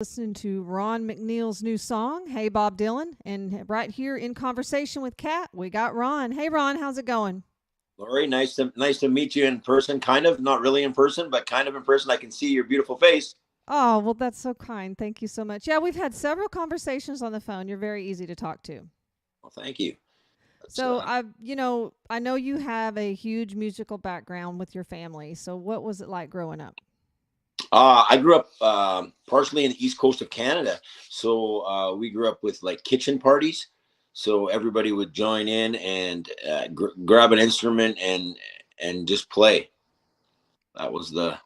Listening to Ron McNeil's new song, Hey Bob Dylan. And right here in conversation with Kat, we got Ron. Hey Ron, how's it going? Lori, nice to meet you in person. Kind of, not really in person, but kind of in person. I can see your beautiful face. Oh, well, that's so kind. Thank you so much. Yeah, we've had several conversations on the phone. You're very easy to talk to. Well, thank you. That's, So I know you have a huge musical background with your family. So what was it like growing up? I grew up partially in the east coast of Canada, so we grew up with like kitchen parties. So everybody would join in and grab an instrument and just play. That was the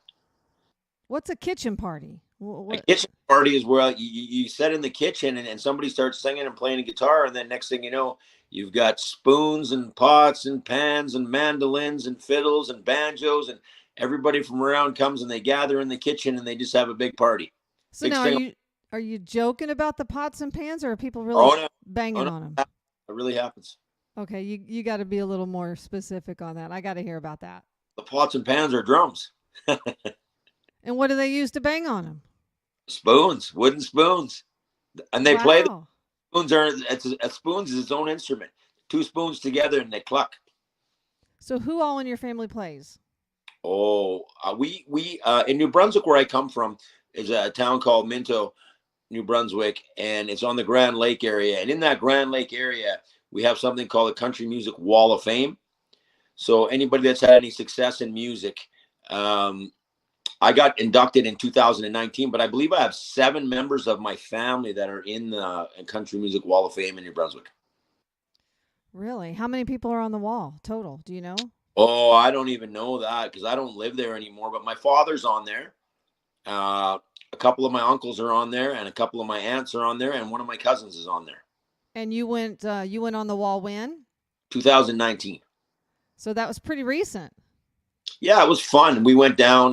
What's a kitchen party? A What? kitchen party is where you sit in the kitchen and somebody starts singing and playing a guitar, and then next thing you know, you've got spoons and pots and pans and mandolins and fiddles and banjos, and everybody from around comes and they gather in the kitchen and they just have a big party. So Big now sing. are you joking about the pots and pans, or are people really Oh no, oh banging no, on them? that really happens. Okay, you got to be a little more specific on that. I got to hear about that. The pots and pans are drums, And what do they use to bang on them? spoons, wooden spoons, and they play. The Wow. spoons are a spoons is its own instrument. Two spoons together and they cluck. So who all in your family plays? Oh, we in New Brunswick, where I come from, is a town called Minto, New Brunswick, and it's on the Grand Lake area. And in that Grand Lake area, we have something called the Country Music Wall of Fame. So anybody that's had any success in music, um, I got inducted in 2019, but I believe I have 7 members of my family that are in the Country Music Wall of Fame in New Brunswick. Really? How many people are on the wall total? Do you know? Oh, I don't even know that because I don't live there anymore. But my father's on there. A couple of my uncles are on there, and a couple of my aunts are on there, and one of my cousins is on there. And you went on the wall when? 2019. So that was pretty recent. Yeah, it was fun. We went down.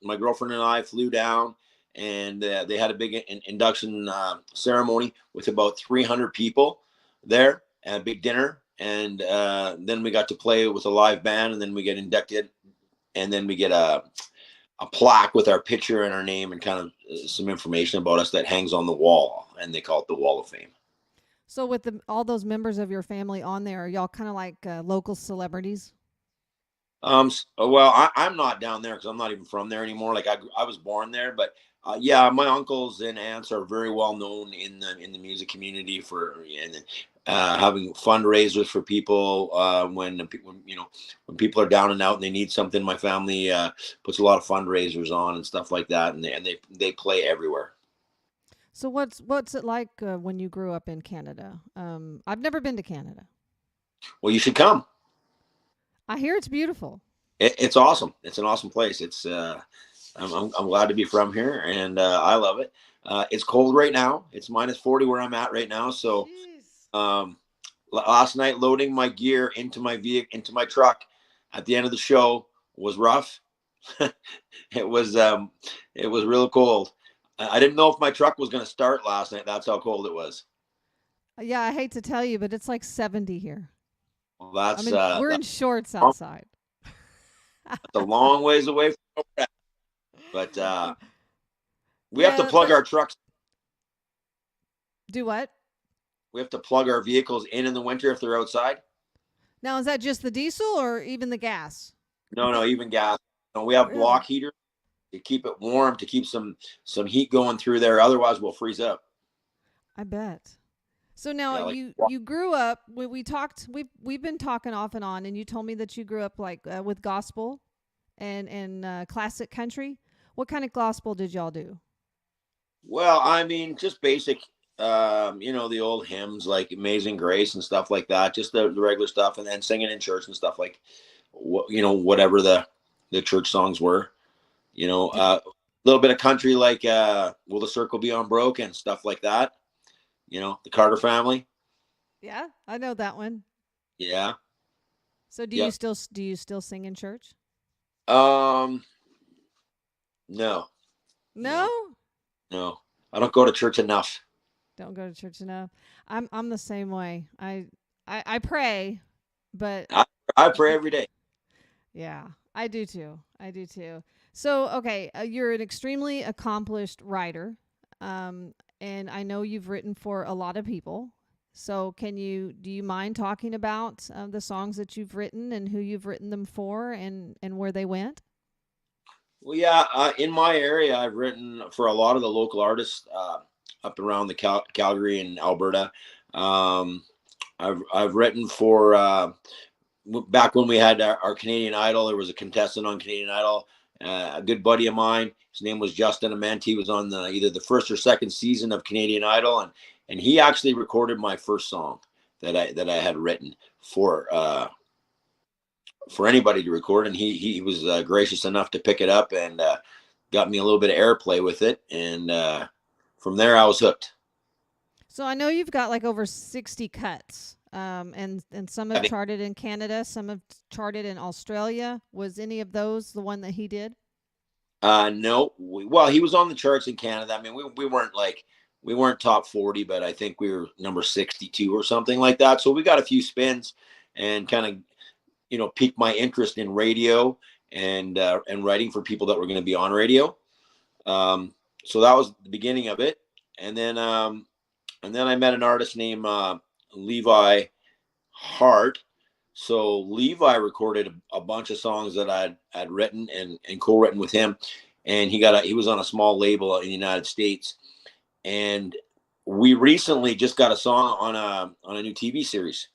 My girlfriend and I flew down, and they had a big induction ceremony with about 300 people there, and a big dinner. And then we got to play with a live band, and then we get inducted, and then we get a plaque with our picture and our name and kind of some information about us that hangs on the wall, and they call it the Wall of Fame. So with all those members of your family on there, are y'all kind of like local celebrities? Well, I'm not down there because I'm not even from there anymore. Like I was born there, but yeah, my uncles and aunts are very well known in the music community for and having fundraisers for people when when people are down and out and they need something. My family puts a lot of fundraisers on and stuff like that, and they play everywhere. So what's it like when you grew up in Canada? I've never been to Canada. Well, you should come. I hear it's beautiful. It's awesome. It's an awesome place. I'm glad to be from here, and I love it. It's cold right now. It's -40 where I'm at right now. So Jeez. um, last night loading my gear into my vehicle into my truck at the end of the show was rough. it was um, it was real cold. I didn't know if my truck was going to start last night. That's how cold it was. Yeah, I hate to tell you, but it's like 70 here. Well, I mean, we're in that's shorts outside. a long ways away from where we're at. But we have to Yeah, plug but our trucks. do what? We have to plug our vehicles in the winter if they're outside. Now, is that just the diesel or even the gas? No, even gas. No, we have Really? block heaters to keep it warm, to keep some heat going through there. Otherwise, we'll freeze up. I bet. So now Yeah, like you grew up. We talked. We've been talking off and on, and you told me that you grew up like with gospel and classic country. What kind of gospel did y'all do? well, I mean, just basic. The old hymns like Amazing Grace and stuff like that. Just the regular stuff, and then singing in church and stuff like whatever the church songs were. Did A little bit of country like "Will the Circle Be Unbroken" stuff like that. The Carter Family. Yeah, I know that one. Yeah. So Yep. do you still sing in church? Um. No. No, No. No. I don't go to church enough. don't go to church enough. I'm the same way. I pray, but I, I pray every day. yeah, I do too. I do too. So okay, you're an extremely accomplished writer. Um, and I know you've written for a lot of people. So do you mind talking about the songs that you've written and who you've written them for and where they went? Well, yeah, in my area, I've written for a lot of the local artists up around the Calgary and Alberta. Um, I've written for back when we had our Canadian Idol. There was a contestant on Canadian Idol, a good buddy of mine. His name was Justin Ament. He was on either the first or second season of Canadian Idol, and he actually recorded my first song that I had written for anybody to record, and he was gracious enough to pick it up and got me a little bit of airplay with it, and from there I was hooked. So I know you've got like over 60 cuts. And some have charted in Canada, some have charted in Australia. Was any of those the one that he did? No, well, he was on the charts in Canada. I mean, we weren't top 40, but I think we were number 62 or something like that. So we got a few spins and kind of piqued my interest in radio and writing for people that were going to be on radio. So that was the beginning of it, and then I met an artist named Levi Hart. So Levi recorded a bunch of songs that I'd written and co-written with him, and he was on a small label in the United States, and we recently just got a song on a new TV series.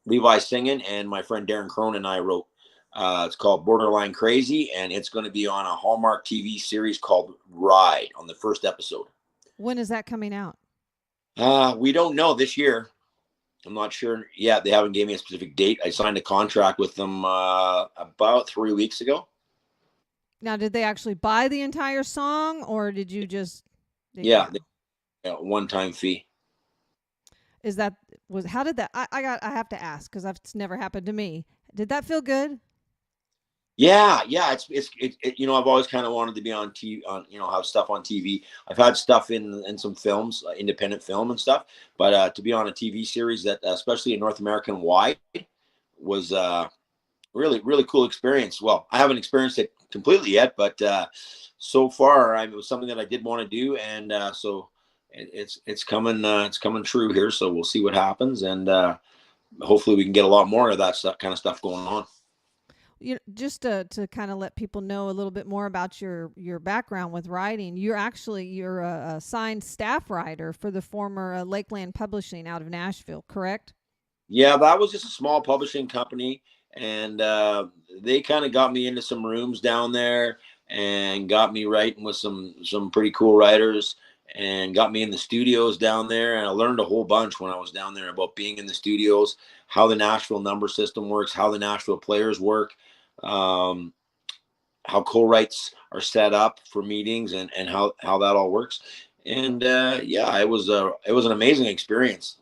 Levi singing, and my friend Darren Crone and I wrote. It's called Borderline Crazy, and it's going to be on a Hallmark TV series called Ride on the first episode. When is that coming out? We don't know this year. I'm not sure yet. They haven't gave me a specific date. I signed a contract with them about 3 weeks ago. Now, did they actually buy the entire song, or did you just? Yeah, one-time fee. Is that how did that? I have to ask because it's never happened to me. Did that feel good? Yeah. I've always kind of wanted to be on TV, have stuff on TV. I've had stuff in some films, independent film and stuff, but to be on a TV series that, especially in North American wide, was really, really cool experience. Well, I haven't experienced it completely yet, but so far, it was something that I did want to do, and so it's coming true here. So we'll see what happens, and hopefully we can get a lot more of that kind of stuff going on. Just to kind of let people know a little bit more about your background with writing, you're a signed staff writer for the former Lakeland Publishing out of Nashville, correct? Yeah, that was just a small publishing company, and they kind of got me into some rooms down there and got me writing with some pretty cool writers and got me in the studios down there, and I learned a whole bunch when I was down there about being in the studios, how the Nashville number system works, how the Nashville players work, um, how co-writes are set up for meetings, and how that all works. And yeah, it was an amazing experience.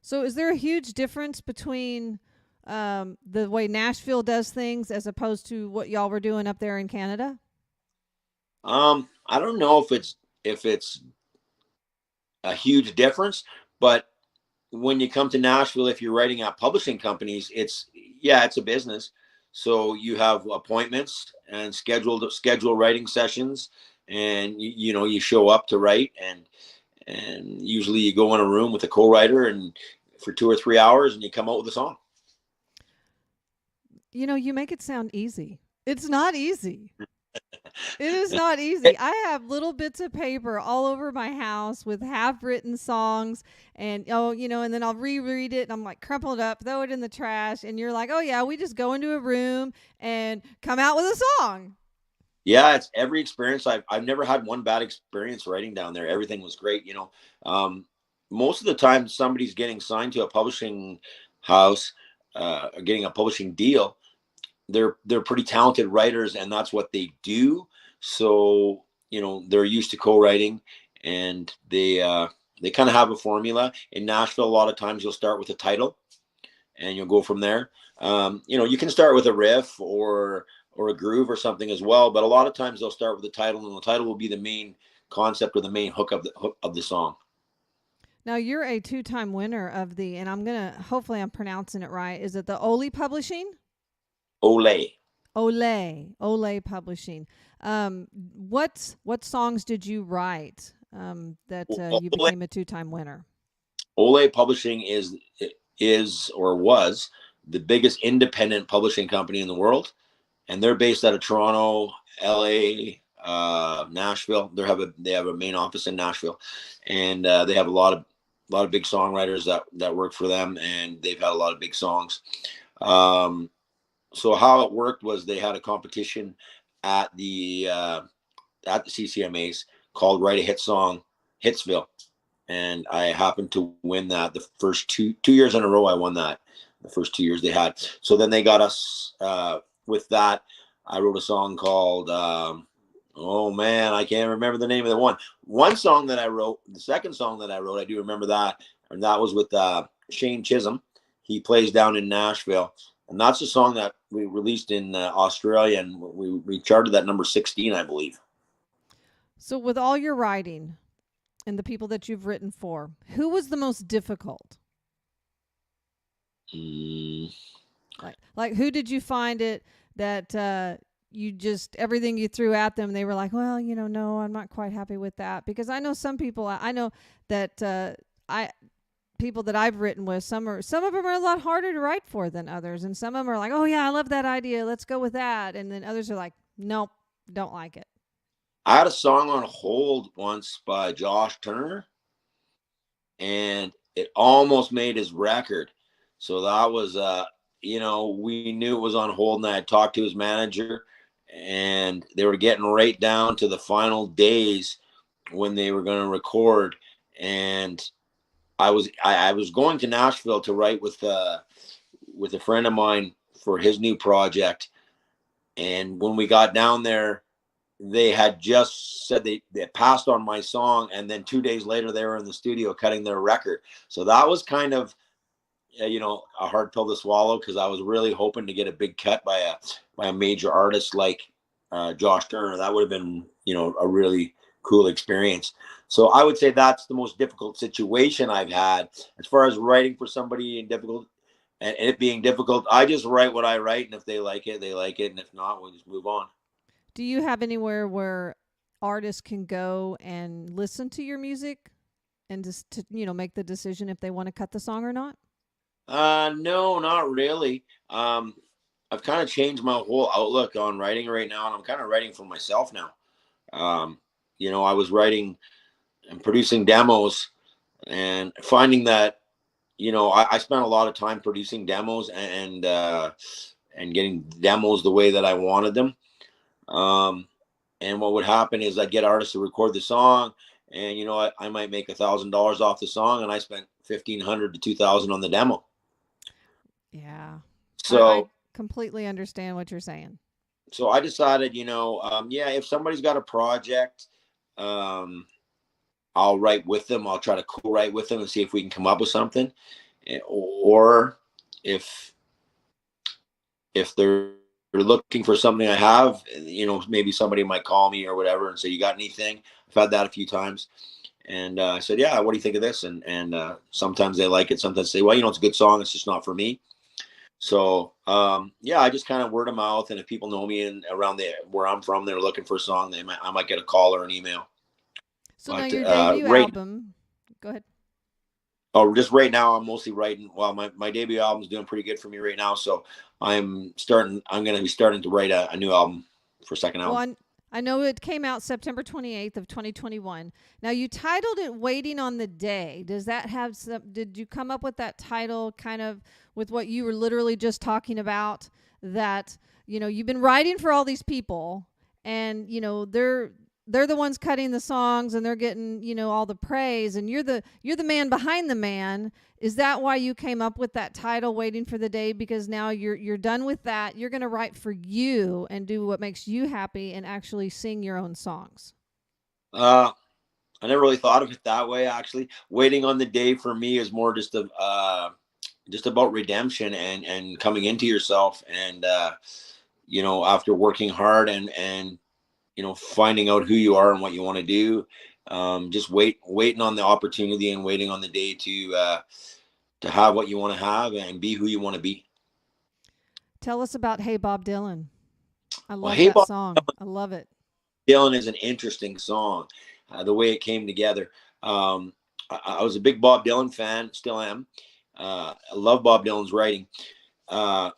So, is there a huge difference between the way Nashville does things as opposed to what y'all were doing up there in Canada? I don't know if it's a huge difference, but when you come to Nashville, if you're writing at publishing companies, it's a business. So you have appointments and schedule writing sessions, and you show up to write, and usually you go in a room with a co-writer and for 2 or 3 hours, and you come out with a song. You make it sound easy. It's not easy. It is not easy. I have little bits of paper all over my house with half-written songs, and and then I'll reread it, and I'm like, crumple it up, throw it in the trash, and you're like, oh yeah, we just go into a room and come out with a song. Yeah, it's every experience. I've never had one bad experience writing down there. Everything was great. Most of the time, somebody's getting signed to a publishing house, or getting a publishing deal. They're pretty talented writers, and that's what they do. So they're used to co-writing, and they kind of have a formula. In Nashville, a lot of times you'll start with a title, and you'll go from there. You can start with a riff or a groove or something as well, but a lot of times they'll start with the title, and the title will be the main concept or the main hook of the song. Now you're a 2-time winner of and hopefully I'm pronouncing it right. Is it the Oli Publishing? Ole. Ole Publishing. What songs did you write that you Ole, became a two-time winner? Ole Publishing is or was the biggest independent publishing company in the world, and they're based out of Toronto, LA, Nashville. They have a main office in Nashville, and they have a lot of big songwriters that work for them, and they've had a lot of big songs. Um, so how it worked was they had a competition at the CCMAs called Write a Hit Song Hitsville, and I happened to win that the first two years in a row. I won that the first 2 years they had. So then they got us with that. I wrote a song called oh man, I can't remember the name of the one song that I wrote. The second song that I wrote, I do remember that, and that was with Shane Chisholm. He plays down in Nashville, and that's a song that we released in Australia, and we charted that number 16, I believe. So, with all your writing and the people that you've written for, who was the most difficult? Mm. Like who did you find it that you just everything you threw at them, they were like, well, no, I'm not quite happy with that. Because I know some people, I know that I people that I've written with, some of them are a lot harder to write for than others, and some of them are like, oh yeah, I love that idea, let's go with that, and then others are like, nope, don't like it. I had a song on hold once by Josh Turner, and it almost made his record. So that was, we knew it was on hold, and I had talked to his manager, and they were getting right down to the final days when they were going to record. And I was going to Nashville to write with a friend of mine for his new project. And when we got down there, they had just said they passed on my song, and then 2 days later they were in the studio cutting their record. So that was kind of a hard pill to swallow, because I was really hoping to get a big cut by a major artist like Josh Turner. That would have been a really cool experience. So I would say that's the most difficult situation I've had as far as writing for somebody and difficult. And it being difficult, I just write what I write, and if they like it, they like it, and if not, we'll just move on. Do you have anywhere where artists can go and listen to your music and just to make the decision if they want to cut the song or not? No, not really. I've kind of changed my whole outlook on writing right now, and I'm kind of writing for myself now. I was writing and producing demos, and finding that I spent a lot of time producing demos and getting demos the way that I wanted them. And what would happen is I'd get artists to record the song, and I might make $1,000 off the song, and I spent 1,500 to 2,000 on the demo. Yeah, I So completely understand what you're saying. so I decided, if somebody's got a project, um, I'll write with them. I'll try to co-write with them and see if we can come up with something. Or if they're looking for something I have, maybe somebody might call me or whatever and say, you got anything? I've had that a few times. And I said, yeah, what do you think of this? And sometimes they like it. Sometimes they say, well, it's a good song, it's just not for me. So I just kind of word of mouth. And if people know me and around where I'm from, they're looking for a song, I might get a call or an email. So now your debut album, go ahead. Oh, just right now, I'm mostly writing. Well, my debut album is doing pretty good for me right now. So I'm going to be starting to write a new album for second album. Well, I know it came out September 28th of 2021. Now you titled it "Waiting on the Day." Does that have some? Did you come up with that title kind of with what you were literally just talking about? That you've been writing for all these people, and they're the ones cutting the songs, and they're getting all the praise, and you're the man behind the man. Is that why you came up with that title, "Waiting for the Day"? Because now you're done with that. You're going to write for you and do what makes you happy and actually sing your own songs. I never really thought of it that way. Actually, waiting on the day for me is more just about redemption and coming into yourself, and after working hard and finding out who you are and what you want to do, just waiting on the opportunity and waiting on the day to have what you want to have and be who you want to be. Tell us about Hey Bob Dylan. I Well, love Hey that Bob song. I love it. Dylan is an interesting song, the way it came together. Um, I was a big Bob Dylan fan, still am. I love Bob Dylan's writing. Uh,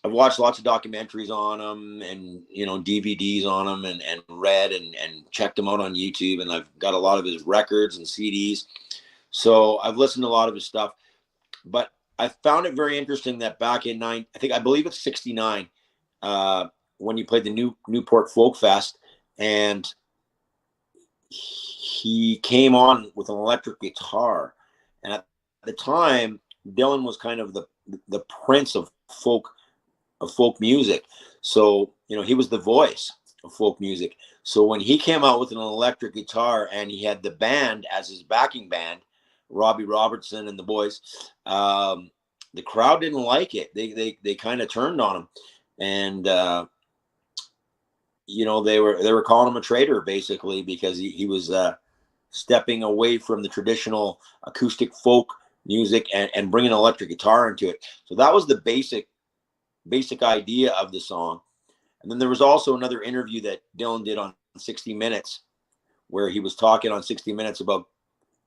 I've watched lots of documentaries on him and, DVDs on him and read and checked him out on YouTube. And I've got a lot of his records and CDs. So I've listened to a lot of his stuff. But I found it very interesting that back in I believe it's 69, uh, when he played the Newport Folk Fest, and he came on with an electric guitar. And at the time, Dylan was kind of the prince of folk music. So, he was the voice of folk music. So when he came out with an electric guitar and he had the band as his backing band, Robbie Robertson and the boys, the crowd didn't like it. They kind of turned on him, and they were calling him a traitor basically because he was stepping away from the traditional acoustic folk music and bringing an electric guitar into it. So that was the basic idea of the song. And then there was also another interview that Dylan did on 60 Minutes where he was talking on 60 Minutes about,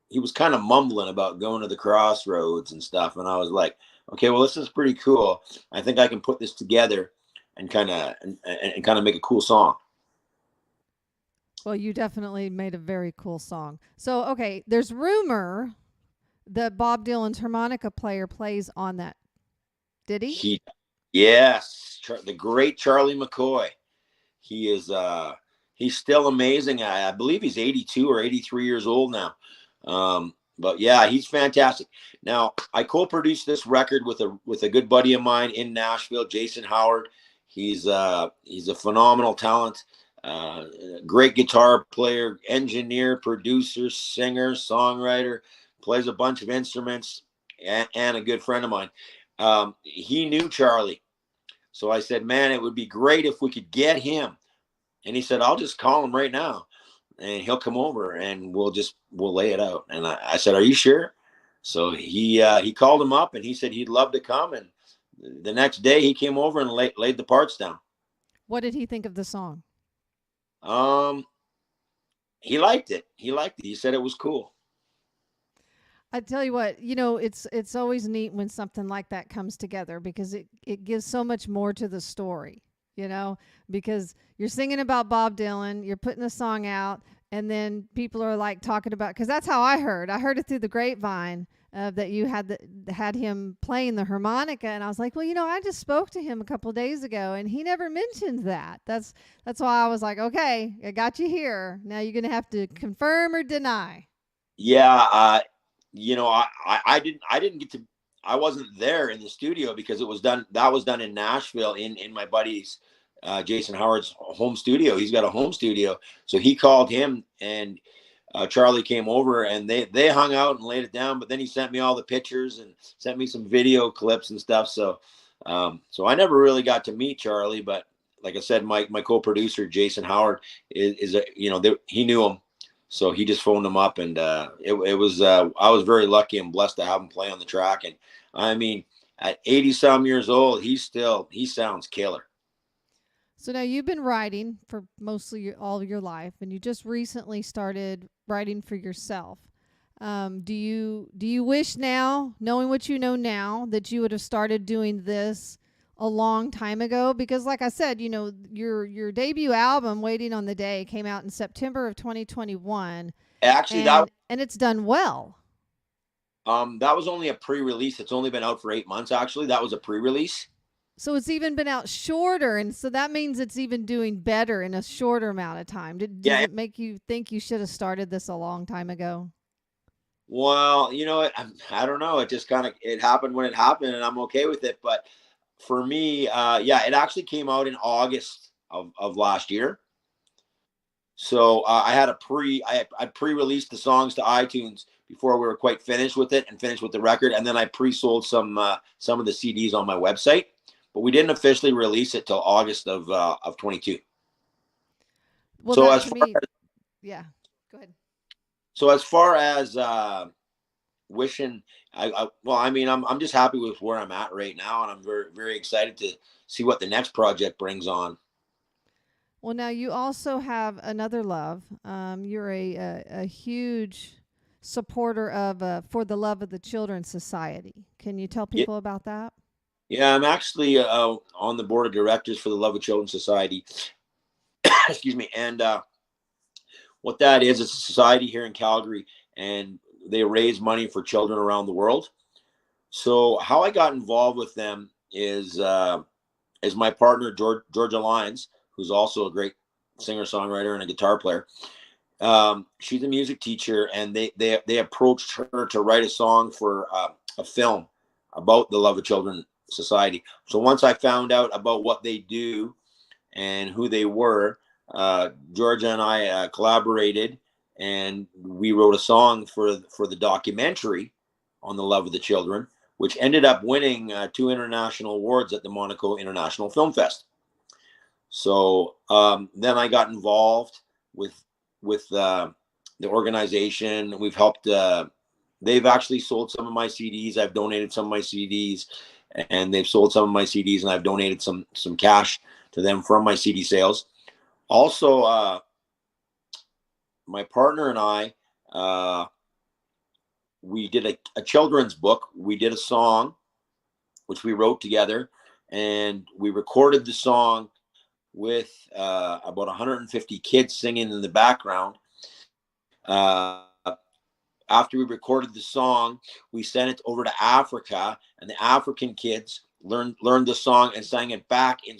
he was kind of mumbling about going to the crossroads and stuff. And I was like, okay, well, this is pretty cool. I think I can put this together and kind of make a cool song. Well, you definitely made a very cool song. So, okay, there's rumor that Bob Dylan's harmonica player plays on that. Did he? Yes, the great Charlie McCoy. He is he's still amazing. I believe he's 82 or 83 years old now. But yeah, he's fantastic. Now, I co-produced this record with a good buddy of mine in Nashville, Jason Howard. He's a phenomenal talent. Great guitar player, engineer, producer, singer, songwriter, plays a bunch of instruments, and a good friend of mine. He knew Charlie. So I said, man, it would be great if we could get him. And he said, I'll just call him right now and he'll come over and we'll lay it out. And I said, are you sure? So he called him up and he said he'd love to come. And the next day he came over and laid the parts down. What did he think of the song? He liked it. He said it was cool. I tell you what, it's always neat when something like that comes together because it gives so much more to the story, because you're singing about Bob Dylan, you're putting the song out, and then people are like talking about, because that's how I heard it through the grapevine that you had him playing the harmonica, and I was like, well, I just spoke to him a couple days ago, and he never mentioned that. That's why I was like, okay, I got you here. Now you're gonna have to confirm or deny. Yeah, I didn't get to, I wasn't there in the studio because that was done in Nashville in my buddy's Jason Howard's home studio. He's got a home studio. So he called him and Charlie came over and they hung out and laid it down, but then he sent me all the pictures and sent me some video clips and stuff. So I never really got to meet Charlie, but like I said, my co-producer Jason Howard is he knew him. So he just phoned him up, and it was I was very lucky and blessed to have him play on the track. And I mean, at 80 some years old, he sounds killer. So now you've been writing for mostly all your life, and you just recently started writing for yourself. Do you wish now, knowing what you know now, that you would have started doing this a long time ago? Because like I said, your debut album, Waiting on the Day, came out in September of 2021. Actually, and it's done well. That was only a pre-release. It's only been out for 8 months. Actually, that was a pre-release. So it's even been out shorter, and so that means it's even doing better in a shorter amount of time. Does it make you think you should have started this a long time ago? Well, I don't know. It just it happened when it happened, and I'm okay with it. But for me, it actually came out in August of last year. So I pre-released the songs to iTunes before we were quite finished with it and finished with the record, and then I pre-sold some of the CDs on my website, but we didn't officially release it till August of 22. Well, so that to me, yeah. Go ahead. So as far as wishing, I'm just happy with where I'm at right now, and I'm very very excited to see what the next project brings on. Well, now you also have another love. You're a huge supporter of For the Love of the Children Society. Can you tell Yeah, people about that? yeah. I'm actually on the board of directors for the Love of Children Society. Excuse me. And what that is, it's a society here in Calgary, and they raise money for children around the world. So how I got involved with them is my partner Georgia Lyons, who's also a great singer songwriter and a guitar player. She's a music teacher, and they approached her to write a song for a film about the Love of Children Society. So once I found out about what they do and who they were, Georgia and I collaborated, and we wrote a song for the documentary on the Love of the Children, which ended up winning 2 international awards at the Monaco International Film Fest. So then I got involved with the organization. We've helped. They've actually sold some of my CDs. I've donated some of my CDs, and they've sold some of my CDs, and I've donated some cash to them from my CD sales. Also, my partner and I, we did a children's book. We did a song which we wrote together, and we recorded the song with about 150 kids singing in the background. Uh, After we recorded the song, we sent it over to Africa, and the African kids learned the song and sang it back in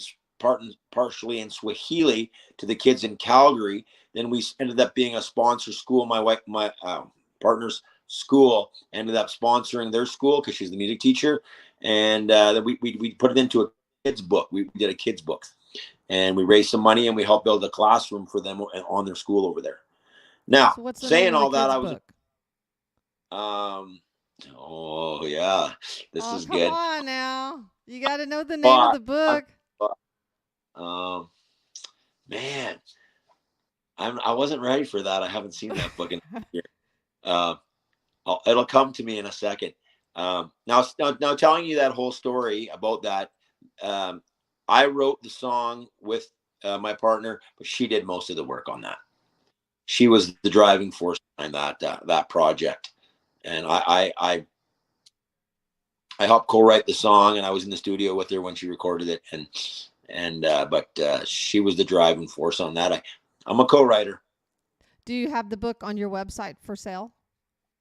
partially in Swahili to the kids in Calgary. Then we ended up being a sponsor school. My wife, my partner's school, ended up sponsoring their school because she's the music teacher, and then we put it into a kids book. We did a kids book, and we raised some money, and we helped build a classroom for them on their school over there. Now, So, what's the name saying of the all that, kids' I was book? um, oh yeah, this Oh, is come good. on now. You got to know the name of But the book. um, man, I wasn't ready for that. I haven't seen that book in years. Uh, it'll come to me in a second. Now, telling you that whole story about that, um, I wrote the song with my partner, but she did most of the work on that. She was the driving force behind that project, and I helped co-write the song, and I was in the studio with her when she recorded it, but she was the driving force on that. I'm a co-writer. Do you have the book on your website for sale?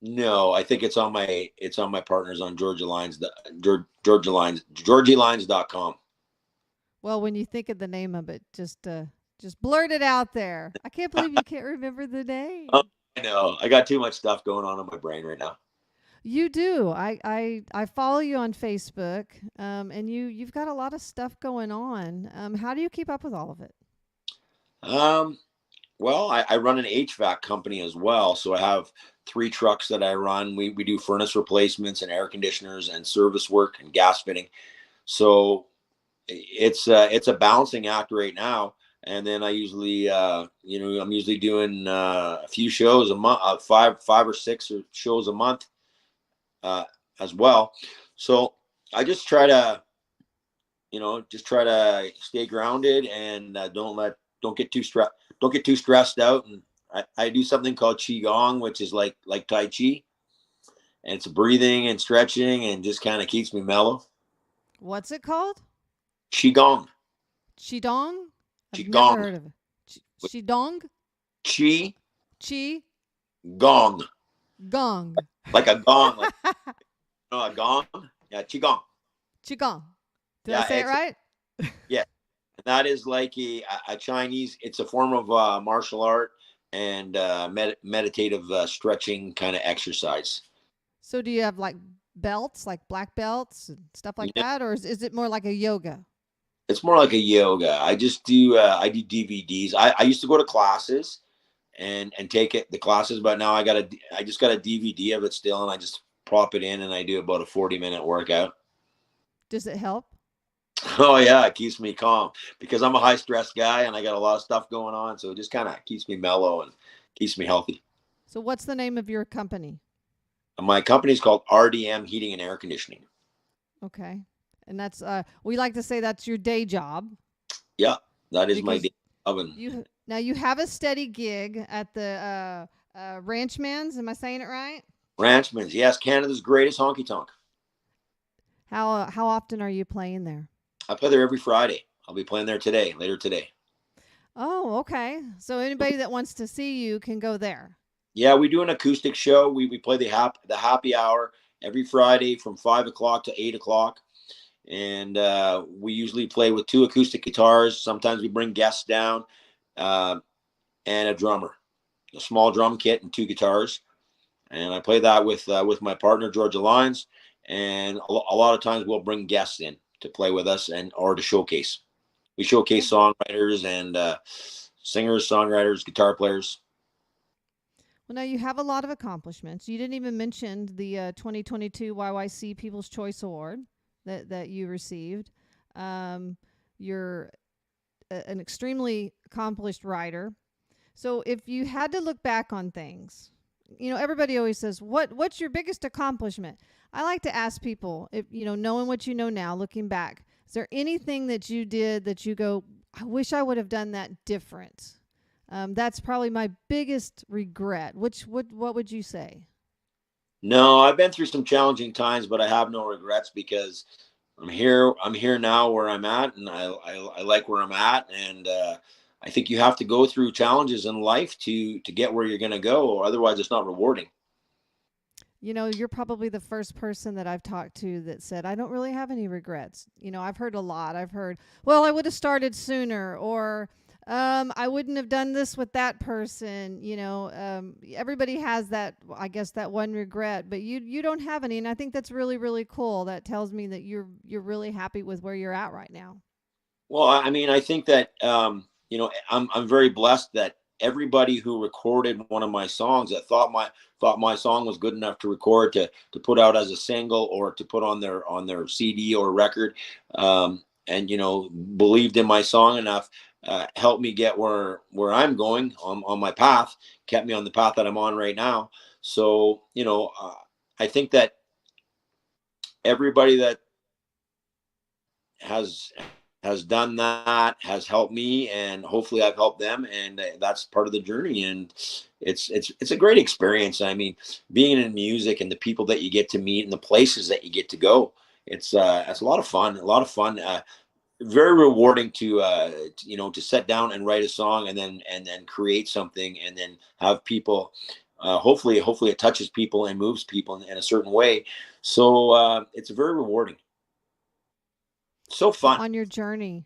No, I think it's on my partners on Georgia Lines, Georgia Lines, GeorgieLines.com. Well, when you think of the name of it, just blurt it out there. I can't believe you can't remember the Oh, name. I know. I got too much stuff going on in my brain right now. You do. I follow you on Facebook, and you've got a lot of stuff going on. How do you keep up with all of it? Um, well, I run an HVAC company as well, so I have 3 trucks that I run. We do furnace replacements and air conditioners and service work and gas fitting. So it's a balancing act right now. And then I usually, I'm usually doing a few shows a month, five or six or shows a month uh, as well. So I just try to stay grounded and don't get too stressed out. And I do something called qigong, which is like tai chi, and it's breathing and stretching and just kind of keeps me mellow. What's it called? Qigong, Qigong? I've never qigong, heard of it. Qigong? qi Qi gong, gong. like a gong, like a gong. Yeah, qigong. Qigong. Did I Yeah, say it right? yeah, that is like a Chinese. It's a form of martial art and meditative stretching kind of exercise. So do you have like belts, like black belts and stuff You like know, that, or is it more like a yoga? it's more like a yoga. I do DVDs. I used to go to classes and take the classes, but now I just got a DVD of it still, and I just prop it in and I do about a 40-minute workout. Does it help? Oh yeah, it keeps me calm because I'm a high stress guy and I got a lot of stuff going on, so it just kind of keeps me mellow and keeps me healthy. So what's the name of your company? My company's called RDM Heating and Air Conditioning. Okay. And that's we like to say that's your day job Yeah, that is my because day And you have a steady gig at the Ranchman's. Am I saying it right? Ranchman's, yes, Canada's greatest honky tonk. How often are you playing there? I play there every Friday. I'll be playing there today, later today. Oh, okay. So anybody that wants to see you can go there. Yeah, we do an acoustic show. We play the happy hour every Friday from 5 o'clock to 8 o'clock, and we usually play with two acoustic guitars. Sometimes we bring guests down, uh, and a drummer, a small drum kit, and two guitars. And I play that with my partner Georgia Lyons, and a lot of times we'll bring guests in to play with us and or to showcase. We showcase songwriters and singers, songwriters, guitar players. Well, now you have a lot of accomplishments. You didn't even mention the 2022 YYC People's Choice Award that you received. You're an extremely accomplished writer. So if you had to look back on things, everybody always says, what's your biggest accomplishment? I like to ask people, if knowing what you know now, looking back, is there anything that you did that you go, I wish I would have done that different? That's probably my biggest regret. What would you say? No, I've been through some challenging times, but I have no regrets because I'm here. I'm here now where I'm at, and I like where I'm at. And I think you have to go through challenges in life to get where you're going to go, or otherwise it's not rewarding. You're probably the first person that I've talked to that said, I don't really have any regrets. I've heard a lot. I've heard, well, I would have started sooner, or I wouldn't have done this with that person. Everybody has that, I guess, that one regret, but you don't have any. And I think that's really, really cool. That tells me that you're really happy with where you're at right now. Well, I mean, I think that, I'm very blessed that everybody who recorded one of my songs that thought my song was good enough to record to put out as a single or to put on their CD or record, and believed in my song enough, helped me get where I'm going on my path, kept me on the path that I'm on right now. So I think that everybody that has done that has helped me, and hopefully I've helped them, and that's part of the journey. And it's a great experience. I mean, being in music and the people that you get to meet and the places that you get to go, it's a lot of fun. Very rewarding to sit down and write a song and then create something and then have people. Hopefully it touches people and moves people in a certain way. So it's very rewarding. So So fun. on your journey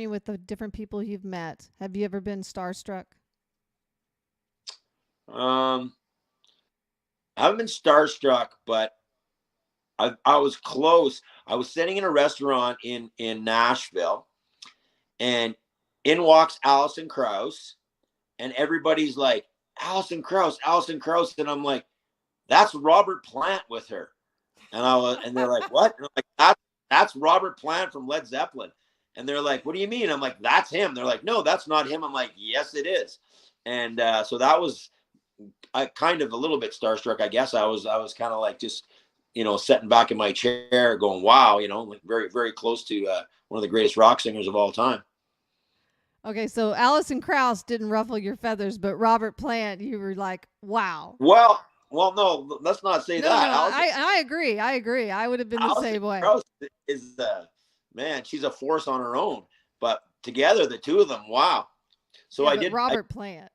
with the different people you've met, have you ever been starstruck? Um, I haven't been starstruck, but I was close. I was sitting in a restaurant in Nashville, and in walks Alison Krauss, and everybody's like, Alison Krauss, and I'm like, that's Robert Plant with her. And they're like, what? And I'm like, that's Robert Plant from Led Zeppelin. And they're like, what do you mean? I'm like, that's him. They're like, no, that's not him. I'm like, yes, it is. And so that was kind of a little bit starstruck, I guess. I was kind of like just, sitting back in my chair going, wow, like very, very close to one of the greatest rock singers of all time. Okay, so Alison Krauss didn't ruffle your feathers, but Robert Plant, you were like, wow. Well, no, let's not say No, that. I agree. I agree. I would have been the Alison same way. Krauss is man, she's a force on her own. But together, the two of them, wow. So Yeah, but Robert Plant.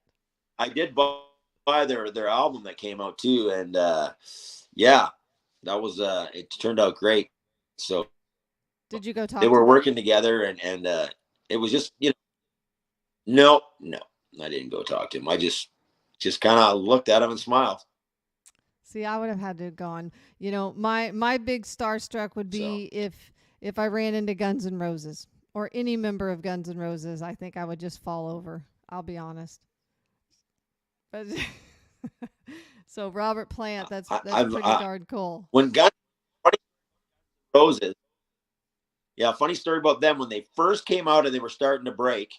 I did buy their album that came out too, and yeah, that was it turned out great. So did you go talk they to were them? working together, and it was just no, I didn't go talk to him. I just kind of looked at him and smiled. See, I would have had to have gone. My big starstruck would So be if I ran into Guns N' Roses or any member of Guns N' Roses. I think I would just fall over. I'll be honest. But so Robert Plant, that's pretty darn cool. When Guns N' Roses, yeah, funny story about them. When they first came out and they were starting to break,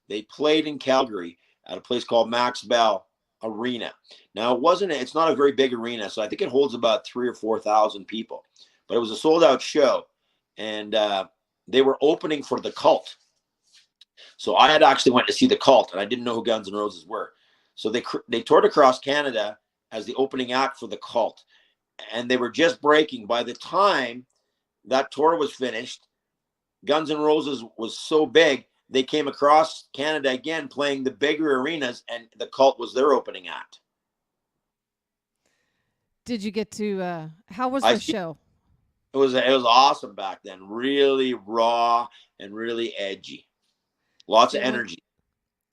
they played in Calgary at a place called Max Bell Arena. Now it's not a very big arena, so I think it holds about 3,000 or 4,000 people. But it was a sold out show, and they were opening for the Cult. So I had actually went to see the Cult, and I didn't know who Guns N' Roses were. So they toured across Canada as the opening act for the Cult, and they were just breaking. By the time that tour was finished, Guns N' Roses was so big they came across Canada again, playing the bigger arenas, and the Cult was their opening act. Did you get to? How was I the see. show? It was awesome back then. Really raw and really edgy. Lots of See, when energy.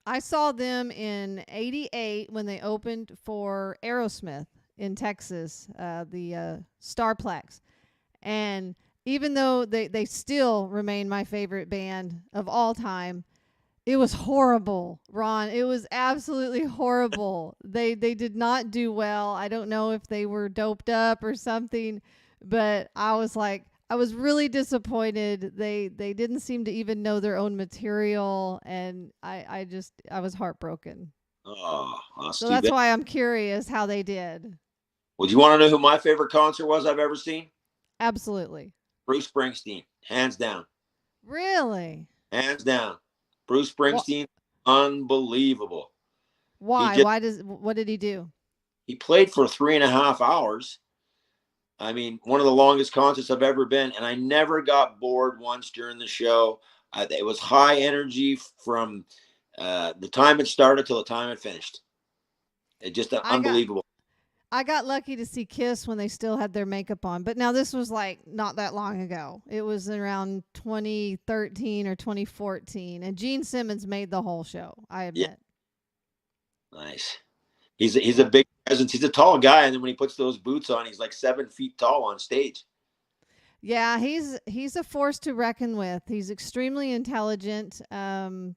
I saw them in '88 when they opened for Aerosmith in Texas, the Starplex, and even though they still remain my favorite band of all time, it was horrible, Ron. It was absolutely horrible. They did not do well. I don't know if they were doped up or something, but I was really disappointed. They didn't seem to even know their own material, and I was heartbroken. Oh, that's So too that's bad. why I'm curious how they did. Well, do you want to know who my favorite concert was I've ever seen? Absolutely. Bruce Springsteen, hands down, Really? hands down. Bruce What? Springsteen, unbelievable. He Why? just Why does what did he do? he played for 3.5 hours. I mean, one of the longest concerts I've ever been, and I never got bored once during the show. It was high energy from the time it started till the time it finished. It just I got unbelievable. I got lucky to see Kiss when they still had their makeup on. But now this was like not that long ago. It was around 2013 or 2014, and Gene Simmons made the whole show, I Yeah, admit. nice. He's a Yeah. big presence. He's a tall guy, and then when he puts those boots on, he's like 7 feet tall on stage. Yeah, he's a force to reckon with. He's extremely intelligent, and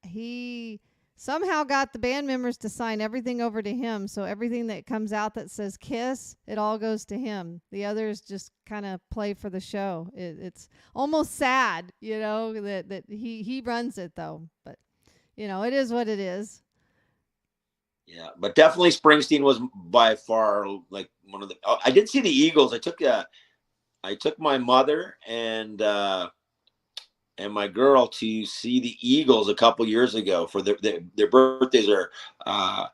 he somehow got the band members to sign everything over to him. So everything that comes out that says Kiss, it all goes to him. The others just kind of play for the show. It's almost sad, that he runs it though. But it is what it is. Yeah, but definitely Springsteen was by far like one of the. Oh, I did see the Eagles. I took my mother and my girl to see the Eagles a couple years ago. For their birthdays are uh,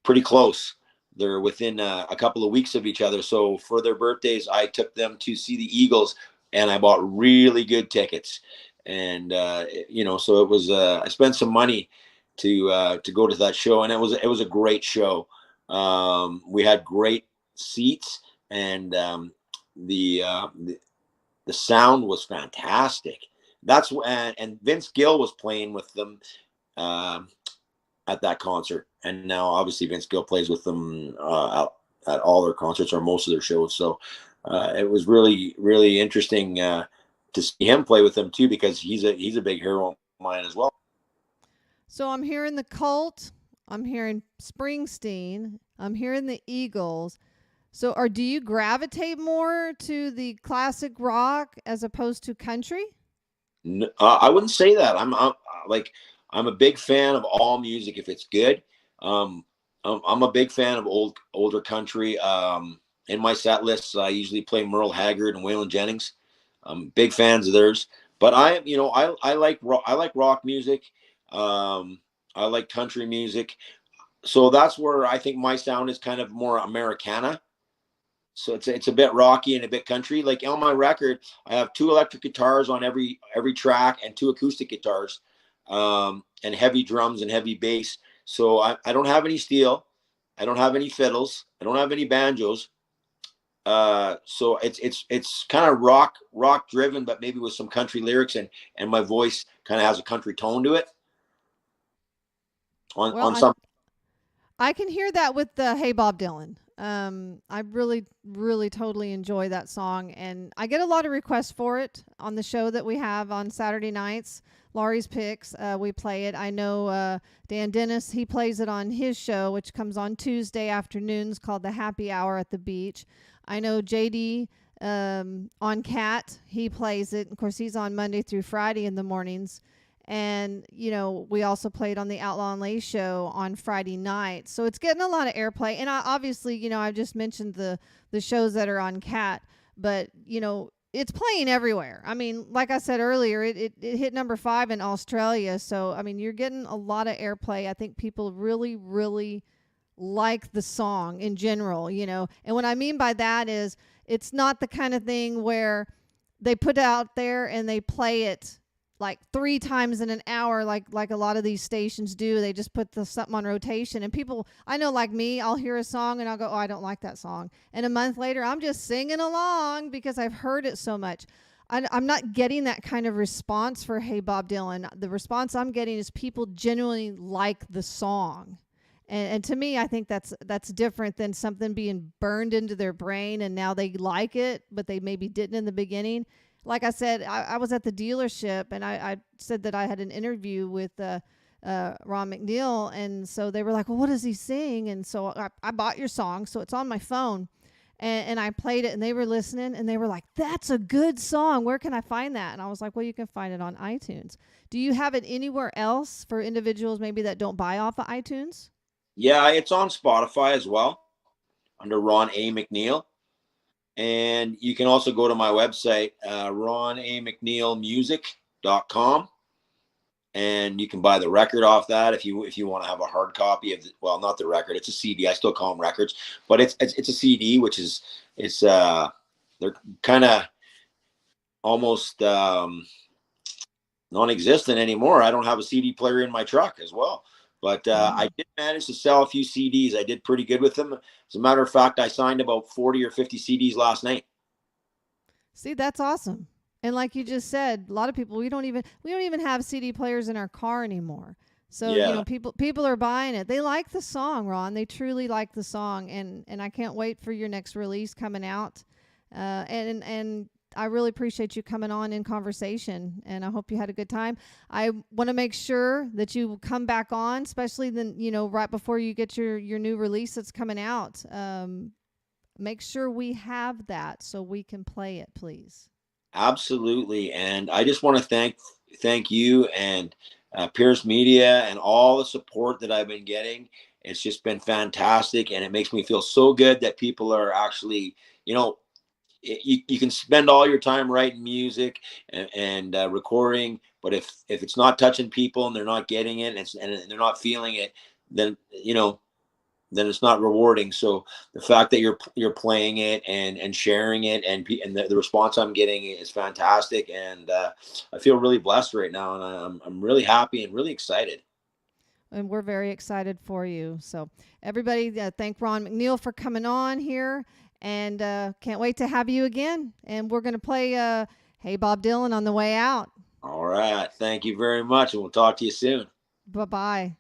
pretty close. They're within a couple of weeks of each other. So for their birthdays, I took them to see the Eagles, and I bought really good tickets. And so it was. I spent some money to go to that show, and it was a great show. We had great seats, and the sound was fantastic. That's and Vince Gill was playing with them um, at that concert, and now obviously Vince Gill plays with them at all their concerts or most of their shows. So it was really really interesting to see him play with them too, because he's a big hero of mine as well. So I'm hearing the Cult, I'm hearing Springsteen, I'm hearing the Eagles. So, do you gravitate more to the classic rock as opposed to country? I wouldn't say that. Like I'm a big fan of all music if it's good. Um, I'm a big fan of older country. In my set lists, I usually play Merle Haggard and Waylon Jennings. I'm big fans of theirs. But I like rock music. Um, I like country music. So that's where I think my sound is kind of more Americana. So it's a bit rocky and a bit country. Like on my record, I have two electric guitars on every track and two acoustic guitars, and heavy drums and heavy bass. So I don't have any steel, I don't have any fiddles, I don't have any banjos. So it's kind of rock driven, but maybe with some country lyrics, and my voice kind of has a country tone to it on Well, on some. I can hear that with the Hey Bob Dylan. I really, really, totally enjoy that song, and I get a lot of requests for it on the show that we have on Saturday nights. Laurie's Picks, we play it. I know Dan Dennis, he plays it on his show, which comes on Tuesday afternoons, called the Happy Hour at the Beach. I know JD on Cat, he plays it. Of course, he's on Monday through Friday in the mornings. And, we also played on the Outlaw and Lay show on Friday night. So it's getting a lot of airplay. And obviously, I've just mentioned the shows that are on Cat. But, it's playing everywhere. I mean, like I said earlier, it hit number 5 in Australia. So, I mean, you're getting a lot of airplay. I think people really, really like the song in general, you know. And what I mean by that is it's not the kind of thing where they put it out there and they play it like 3 times in an hour like a lot of these stations do. They just put something on rotation, and people, I know, like me, I'll hear a song and I'll go, "Oh, I don't like that song." And a month later, I'm just singing along because I've heard it so much. I'm not getting that kind of response for Hey Bob Dylan. The response I'm getting is people genuinely like the song. And to me, I think that's different than something being burned into their brain and now they like it, but they maybe didn't in the beginning. Like I said, I was at the dealership and I said that I had an interview with Ron McNeil. And so they were like, "Well, what does he sing?" And so I bought your song, so it's on my phone. And I played it and they were listening and they were like, "That's a good song. Where can I find that?" And I was like, "Well, you can find it on iTunes." Do you have it anywhere else for individuals maybe that don't buy off of iTunes? Yeah, it's on Spotify as well under Ron A. McNeil. And you can also go to my website, ronamcneilmusic.com, and you can buy the record off that if you want to have a hard copy of well, not the record, it's a CD. I still call them records, but it's a CD, which is it's they're kind of almost non-existent anymore. I don't have a CD player in my truck as well. But I did manage to sell a few CDs. I did pretty good with them. As a matter of fact, I signed about 40 or 50 CDs last night. See, that's awesome. And like you just said, a lot of people we don't even have CD players in our car anymore. So, you know, Yeah, people are buying it. They like the song, Ron. They truly like the song, and I can't wait for your next release coming out. And I really appreciate you coming on in conversation, and I hope you had a good time. I want to make sure that you come back on, especially then, you know, right before you get your new release that's coming out. Make sure we have that so we can play it, please. absolutely. And I just want to thank you and Pierce Media and all the support that I've been getting. It's just been fantastic, and it makes me feel so good that people are actually, you know, you can spend all your time writing music and recording, but if it's not touching people and they're not getting it and they're not feeling it, then then it's not rewarding. So the fact that you're playing it and sharing it and the response I'm getting is fantastic, and I feel really blessed right now, and I'm really happy and really excited. And we're very excited for you. So, everybody, thank Ron McNeil for coming on here, and can't wait to have you again. And we're going to play Hey Bob Dylan on the way out. All right, thank you very much, and we'll talk to you soon. Bye bye.